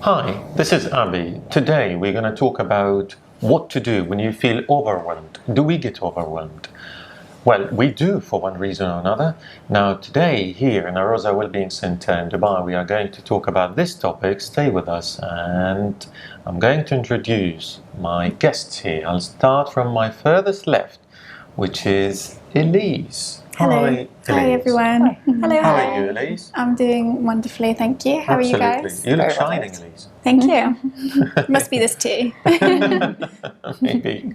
Hi, this is Abby. Today we're going to talk about what to do when you feel overwhelmed. Do we get overwhelmed? Well, we do for one reason or another. Now today here in Aroza Wellbeing Center in Dubai, we are going to talk about this topic. Stay with us and I'm going to introduce my guests here. I'll start from my furthest left, which is Elise. Hello. Hi, Elise. Hi everyone. Hi. Hello. How Hi. are you, Elise? I'm doing wonderfully, thank you. How Absolutely. are you guys? You look Very well, shining, thanks. Elise. Thank you. Must be this tea. Maybe.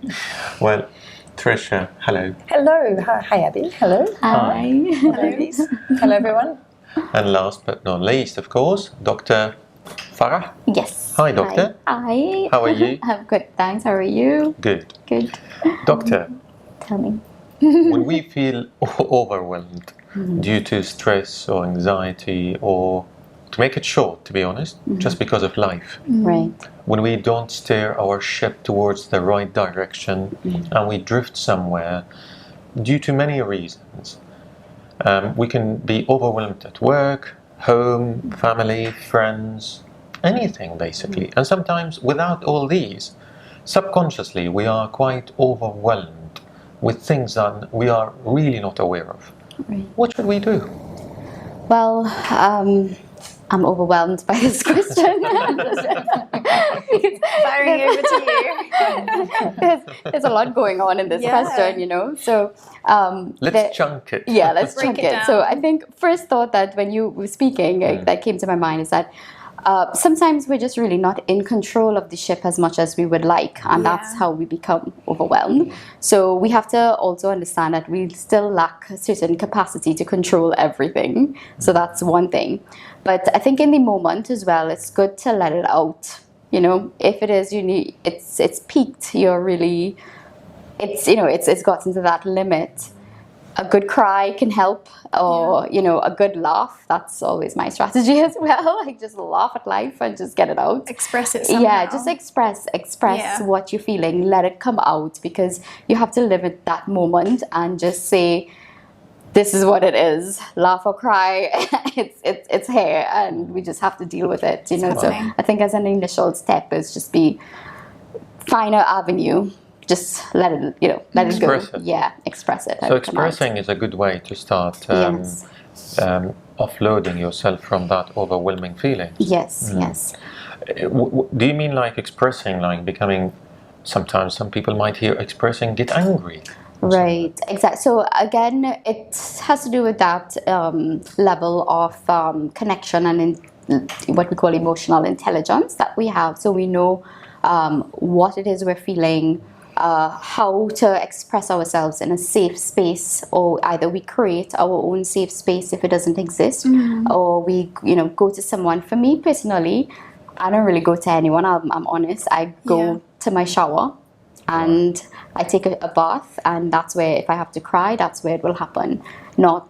Well, Tricia, hello. Hello. Hi, Abby. Hello. Hi. Hello, Elise. Hello, everyone. And last but not least, of course, Dr. Farah. Yes. Hi, Doctor. Hi. How are you? I'm good, thanks. How are you? Good. Good. Doctor, Tell me. when we feel overwhelmed due to stress or anxiety, or to make it short, to be honest, just because of life, Right. when we don't steer our ship towards the right direction and we drift somewhere due to many reasons, we can be overwhelmed at work, home, family, friends, anything basically. And sometimes without all these, subconsciously we are quite overwhelmed with things that we are really not aware of. Right. What should we do? Well, I'm overwhelmed by this question. Firing over to you. there's a lot going on in this Yeah. question, you know. So Let's chunk it. Yeah, let's Break chunk it it. So down. I think first thought that when you were speaking, that came to my mind is that sometimes we're just really not in control of the ship as much as we would like, and that's Yeah. how we become overwhelmed. So we have to also understand that we still lack a certain capacity to control everything. So that's one thing. But I think in the moment as well, it's good to let it out. You know, if it is it's peaked, you're really, it's gotten to that limit. A good cry can help, or a good laugh. That's always my strategy as well. Like just laugh at life and just get it out. Express it somehow. Yeah, just express Yeah. what you're feeling. Let it come out, because you have to live at that moment and just say, "This is what it is." Laugh or cry, it's here, and we just have to deal with it. You know. So happening. I think as an initial step is just find an avenue. Just let it, let Express it go. it. Yeah, express it. So expressing is a good way to start Yes. offloading yourself from that overwhelming feeling. Yes, yes. Do you mean like expressing, like becoming, sometimes some people might hear expressing, get angry? Right, exactly. So again, it has to do with that level of connection and what we call emotional intelligence that we have. So we know what it is we're feeling, how to express ourselves in a safe space, or either we create our own safe space if it doesn't exist, or we go to someone. For me personally, I don't really go to anyone. I'm honest. I go to my shower and I take a bath, and that's where, if I have to cry, that's where it will happen, not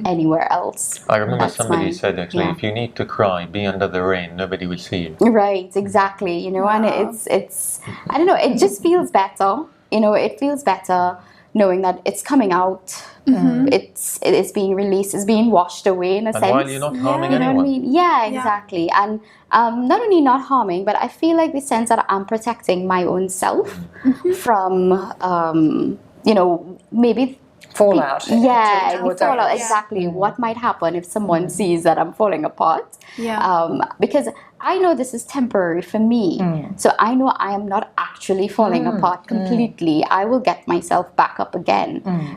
anywhere else. I remember That's somebody mine. said actually, Yeah. if you need to cry, be under the rain, nobody will see you. Right, exactly. And it's I don't know, it just feels better. It feels better knowing that it's coming out. It is being released, it's being washed away in a And sense. while you're not harming You know anyone. what I mean? Yeah, exactly. And not only not harming, but I feel like the sense that I'm protecting my own self from maybe Fallout. yeah, Towards fallout, others. exactly. What might happen if someone sees that I'm falling apart? Yeah. Because I know this is temporary for me. So I know I am not actually falling apart completely. I will get myself back up again.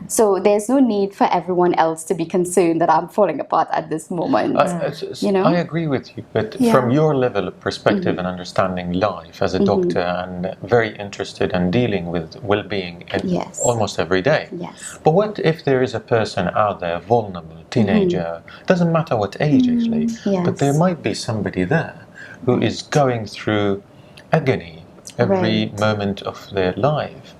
So there's no need for everyone else to be concerned that I'm falling apart at this moment. I agree with you, but from your level of perspective and understanding life as a doctor and very interested in dealing with well-being almost every day. Yes. But what if there is a person out there, vulnerable, teenager, doesn't matter what age actually, but there might be somebody there who is going through agony every moment of their life.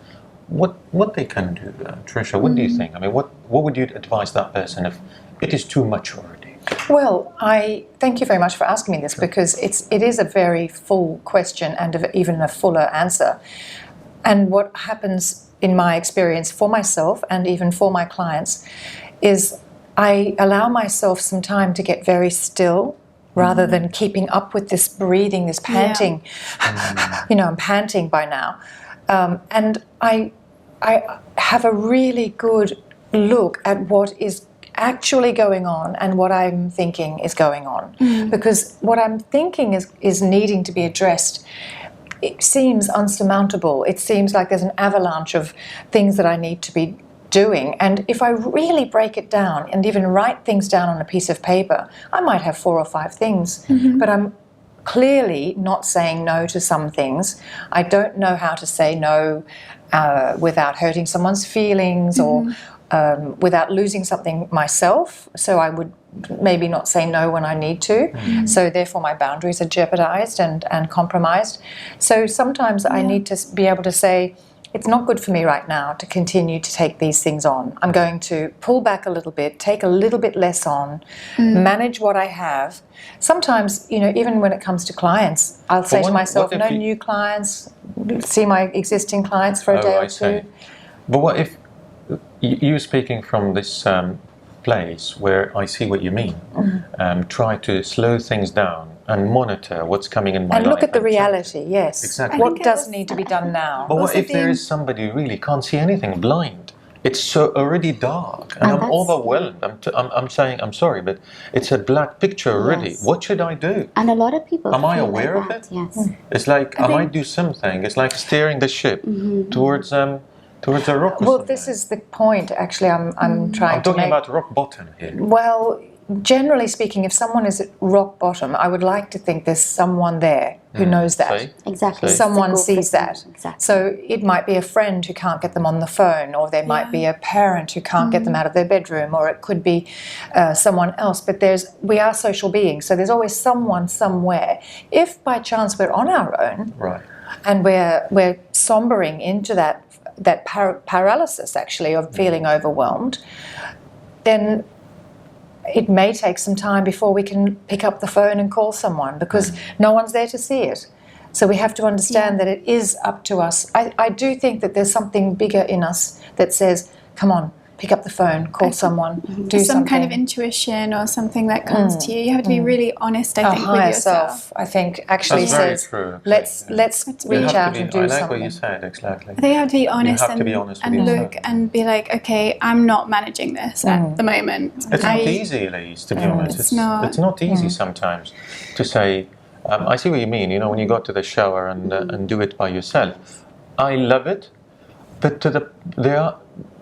What they can do, Tricia, what do you think? I mean, what would you advise that person if it is too much already? Well, I thank you very much for asking me this, because it is a very full question and even a fuller answer. And what happens in my experience for myself and even for my clients is I allow myself some time to get very still rather than keeping up with this breathing, this panting. I'm panting by now. And I have a really good look at what is actually going on and what I'm thinking is going on. Because what I'm thinking is needing to be addressed. It seems unsurmountable. It seems like there's an avalanche of things that I need to be doing. And if I really break it down and even write things down on a piece of paper, I might have 4 or 5 things, but I'm clearly not saying no to some things. I don't know how to say no without hurting someone's feelings or without losing something myself. So I would maybe not say no when I need to. So therefore my boundaries are jeopardized and compromised. So sometimes I need to be able to say, it's not good for me right now to continue to take these things on. I'm going to pull back a little bit, take a little bit less on, manage what I have. Sometimes, even when it comes to clients, I'll say to myself, no new clients, see my existing clients for a day or two. But what if you're speaking from this place where I see what you mean, try to slow things down and monitor what's coming in my life. And look at the reality, yes. Exactly. What does need to be done now? But what if there is somebody who really can't see anything, blind? It's so already dark, and I'm overwhelmed. I'm saying, I'm sorry, but it's a black picture already. Yes. What should I do? And a lot of people Am I feel aware like of that, it? Yes. It's like I might do something. It's like steering the ship towards a rock. Well, this is the point, actually, I'm trying to make. I'm talking about rock bottom here. Well, generally speaking, if someone is at rock bottom, I would like to think there's someone there who knows that. See? Exactly. Someone sees that. Exactly. So it might be a friend who can't get them on the phone, or there might be a parent who can't get them out of their bedroom, or it could be someone else. But we are social beings, so there's always someone somewhere. If by chance we're on our own, Right. and we're sombering into that paralysis, actually, of feeling overwhelmed, then it may take some time before we can pick up the phone and call someone, because no one's there to see it. So we have to understand that it is up to us. I do think that there's something bigger in us that says, come on, pick up the phone, call someone, do some something. kind of intuition or something that comes to you. You have to be really honest, I think, with higher yourself. self, I think, actually That's very says, true. let's You reach have out to and be, do I like something. what you said, exactly. I think you have to be honest, have to be honest with and yourself. look and be like, okay, I'm not managing this at the moment. It's not easy, Elise, to be honest. It's not. It's not easy sometimes to say, I see what you mean, when you go to the shower and do it by yourself. I love it, but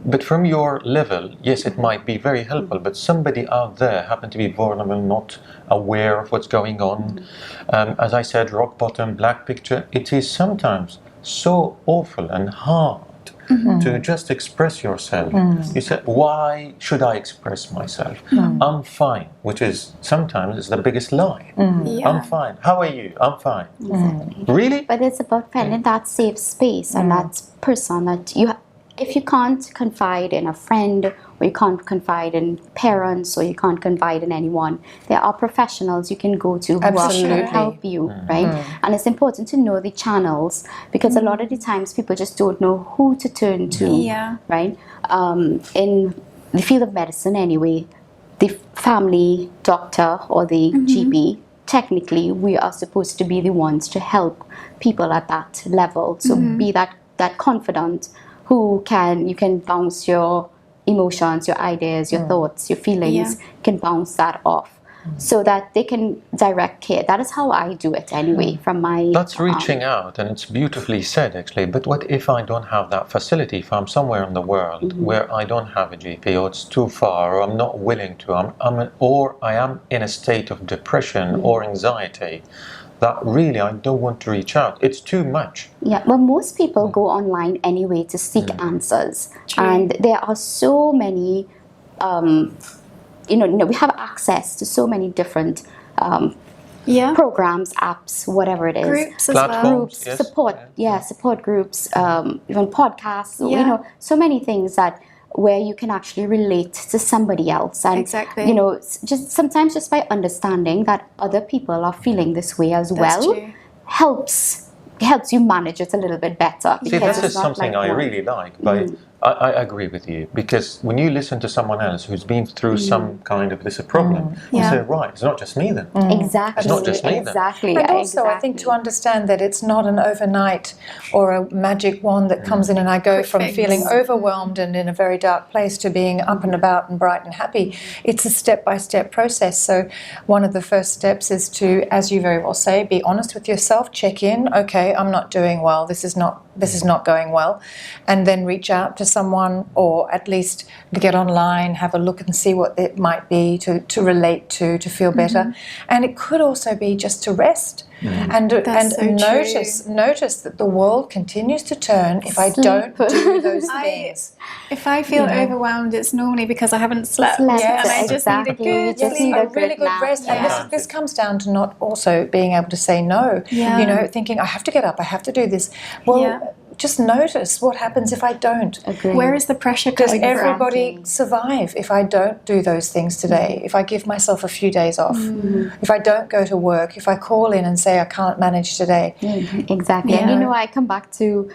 but from your level, yes, it might be very helpful, but somebody out there happen to be vulnerable, not aware of what's going on. As I said, rock bottom, black picture, it is sometimes so awful and hard to just express yourself. You said, why should I express myself? I'm fine, which is sometimes is the biggest lie. Yeah. I'm fine. How are you? I'm fine. Exactly. Really? But it's about finding that safe space and that person that if you can't confide in a friend, or you can't confide in parents, or you can't confide in anyone, there are professionals you can go to who Absolutely. will help you, right? And it's important to know the channels, because a lot of the times people just don't know who to turn to, right? In the field of medicine anyway, the family doctor or the GP, technically we are supposed to be the ones to help people at that level. So be that confidant who you can bounce your emotions, your ideas, your thoughts, your feelings, can bounce that off so that they can direct care. That is how I do it anyway, from my... That's reaching out, and it's beautifully said, actually. But what if I don't have that facility? If I'm somewhere in the world where I don't have a GP, or it's too far, or I'm not willing to, or I am in a state of depression or anxiety, that really I don't want to reach out. It's too much. Yeah, well, most people go online anyway to seek answers. And there are so many, we have access to so many different programs, apps, whatever it is. Groups as well. Platforms, yes. Support groups, even podcasts, so many things where you can actually relate to somebody else. And, Exactly. just by understanding that other people are feeling this way as well, helps helps you manage it a little bit better. See, because this it's is not something like I one. really like, but I agree with you, because when you listen to someone else who's been through some kind of this problem, you Yeah. say, right, it's not just me then. Exactly. It's not just me then. Exactly. And also, I think to understand that it's not an overnight or a magic wand that comes in and I go Quick from fix. feeling overwhelmed and in a very dark place to being up and about and bright and happy. It's a step-by-step process. So one of the first steps is to, as you very well say, be honest with yourself, check in, okay, I'm not doing well, this is not going well, and then reach out to someone, or at least get online, have a look and see what it might be to relate to feel better. And it could also be just to rest and That's so notice that the world continues to turn if I don't do those things. If I feel overwhelmed, it's normally because I haven't slept. Slept, And I just need a exactly. good You just sleep. need a really good nap. rest. And Yeah. this comes down to not also being able to say no. Yeah. You know, thinking I have to get up, I have to do this. Well, Yeah. just notice what happens if I don't. Agreed. Where is the pressure Does coming from? everybody survive if I don't do those things today? If I give myself a few days off? If I don't go to work? If I call in and say I can't manage today? Exactly. And Yeah. I come back to,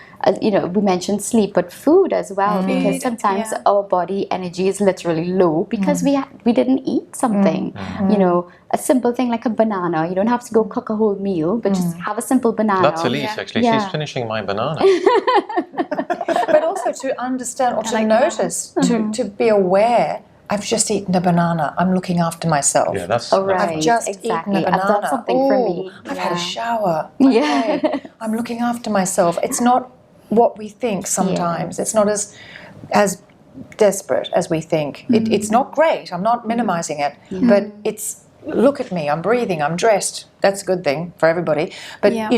we mentioned sleep, but food as well, because Food, sometimes yeah. our body energy is literally low because we didn't eat something. A simple thing like a banana. You don't have to go cook a whole meal, but just have a simple banana. That's Elise, Yeah. actually. Yeah. She's finishing my banana. But also to understand or to like notice, to be aware, I've just eaten a banana. I'm looking after myself. Yeah, that's... Oh, that's right. I've just exactly. eaten a I've banana. done something for me. Ooh, I've had a Yeah. shower. Yeah. Okay. I'm looking after myself. It's not what we think sometimes. It's not as desperate as we think. It's not great. I'm not minimizing it, but it's, look at me. I'm breathing. I'm dressed. That's a good thing for everybody. But Yeah.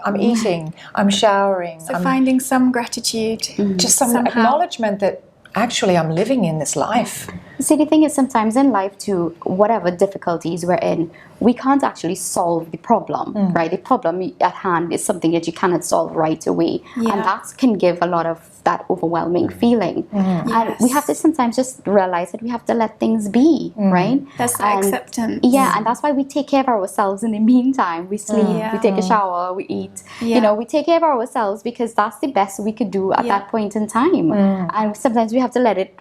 I'm eating. I'm showering. So I'm finding some gratitude. just some somehow. acknowledgement that actually I'm living in this life. See, the thing is, sometimes in life, too, whatever difficulties we're in, we can't actually solve the problem, right? The problem at hand is something that you cannot solve right away. Yeah. And that can give a lot of that overwhelming feeling. And we have to sometimes just realize that we have to let things be, right? That's the And- acceptance. Yeah, and that's why we take care of ourselves in the meantime. We sleep, Yeah. we take a shower, we eat. Yeah. We take care of ourselves because that's the best we could do at Yeah. that point in time. And sometimes we have to let it,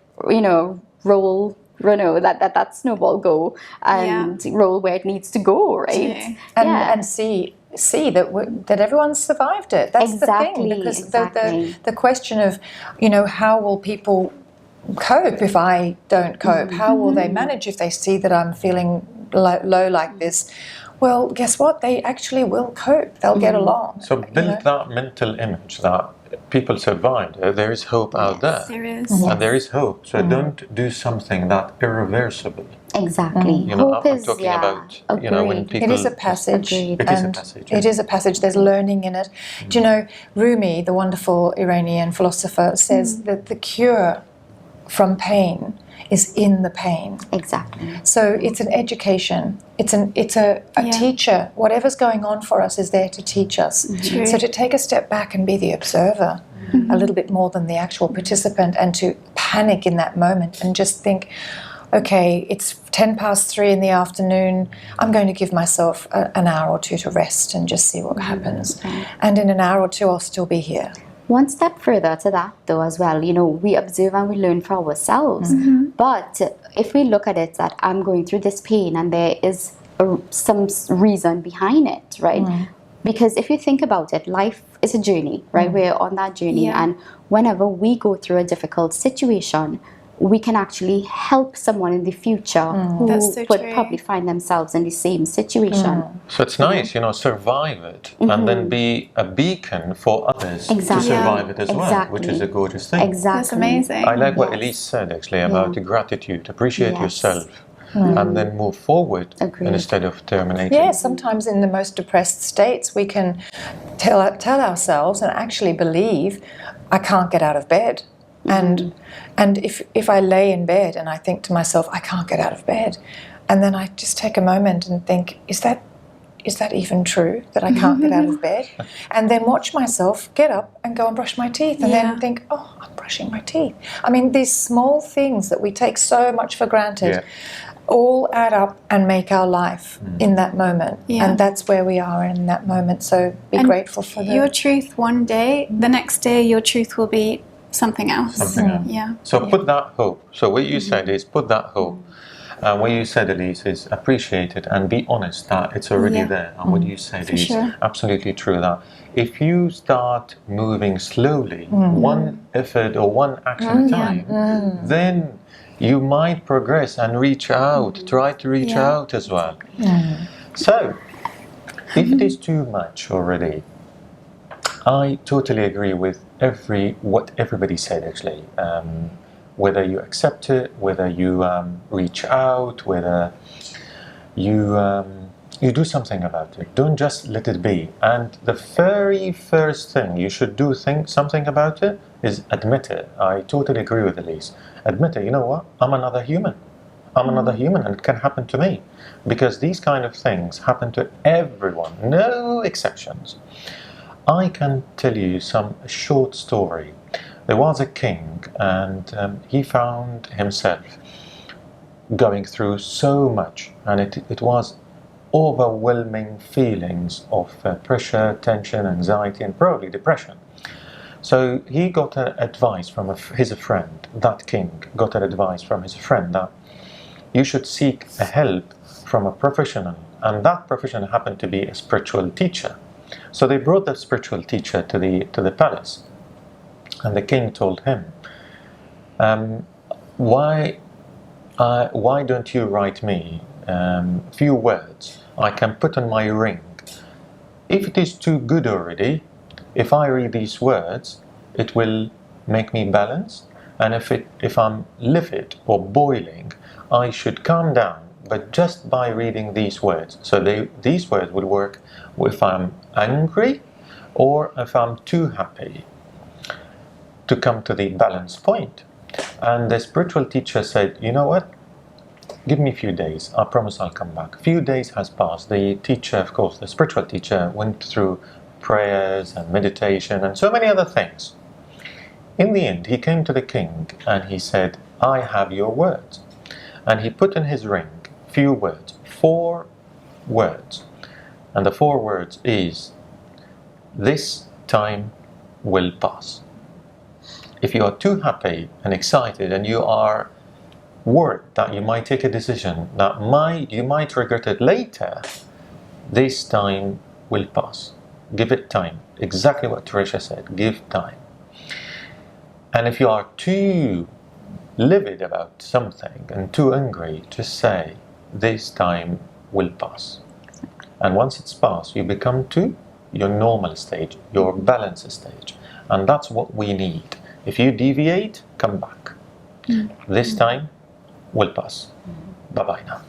roll, that snowball go and roll where it needs to go, right? Yeah. And see that everyone's survived it. That's Exactly, the thing, because exactly. the question of how will people cope if I don't cope? How will they manage if they see that I'm feeling low like this? Well, guess what? They actually will cope. They'll get along. So build that mental image that people survived. There is hope out there. There is. And there is hope. So don't do something that irreversible. Exactly. Hope I'm is, talking yeah, about, when agreed. people... It is a passage. Agreed. It is a and passage, It yeah. is a passage. There's learning in it. Do you know, Rumi, the wonderful Iranian philosopher, says that the cure from pain is in the pain. Exactly. So it's an education. It's a teacher. Whatever's going on for us is there to teach us. True. So to take a step back and be the observer a little bit more than the actual participant, and to panic in that moment and just think, okay, it's 3:10 in the afternoon. I'm going to give myself an hour or two to rest and just see what happens. And in an hour or two, I'll still be here. One step further to that, though, as well, we observe and we learn for ourselves. But if we look at it that I'm going through this pain and there is some reason behind it, right? Because if you think about it, life is a journey, right? We're on that journey. Yeah. And whenever we go through a difficult situation, we can actually help someone in the future who That's so would true. probably find themselves in the same situation. So it's nice, survive it and then be a beacon for others to Exactly. survive it as well, which is a gorgeous thing. Exactly. That's amazing. I like what Yes. Elise said actually about the gratitude, appreciate Yes. yourself and then move forward Agreed. instead of terminating. Yeah, sometimes in the most depressed states, we can tell ourselves and actually believe, I can't get out of bed. And if I lay in bed and I think to myself, I can't get out of bed, and then I just take a moment and think, is that even true that I can't get out of bed? And then watch myself get up and go and brush my teeth, and then think, oh, I'm brushing my teeth. I mean, these small things that we take so much for granted. all add up and make our life in that moment. Yeah. And that's where we are in that moment. So be grateful for that. Your truth one day, the next day your truth will be something else. Something else. Yeah. So put that hope. So what you said is put that hope. And what you said, Elise, is appreciate it and be honest that it's already there. And what you said is absolutely true, that if you start moving slowly, one effort or one action at a time, then you might progress and reach out, try to reach out as well. So, if it is too much already, I totally agree with what everybody said actually. Whether you accept it, whether you reach out, whether you do something about it. Don't just let it be. And the very first thing you should do something about it is admit it. I totally agree with Elise. Admit it. You know what? I'm another human. I'm another human, and it can happen to me. Because these kind of things happen to everyone, no exceptions. I can tell you some short story. There was a king, and he found himself going through so much, and it was overwhelming feelings of pressure, tension, anxiety, and probably depression. So he got advice from his friend. That king got an advice from his friend that you should seek a help from a professional, and that professional happened to be a spiritual teacher. So they brought the spiritual teacher to the palace. And the king told him, why don't you write me few words I can put on my ring? If it is too good already, if I read these words, it will make me balanced. And if I'm livid or boiling, I should calm down, but just by reading these words. So these words will work if I'm angry or if I'm too happy, to come to the balance point. And the spiritual teacher said, you know what? Give me a few days. I promise I'll come back. A few days has passed. The teacher, of course, the spiritual teacher, went through prayers and meditation and so many other things. In the end, he came to the king and he said, I have your words. And he put in his ring few words, 4 words. And the 4 words is, this time will pass. If you are too happy and excited and you are worried that you might take a decision that you might regret it later, this time will pass. Give it time. Exactly what Tricia said. Give time. And if you are too livid about something and too angry, just say, this time will pass. And once it's passed, you become to your normal stage, your balanced stage. And that's what we need. If you deviate, come back. This time will pass. Bye-bye now.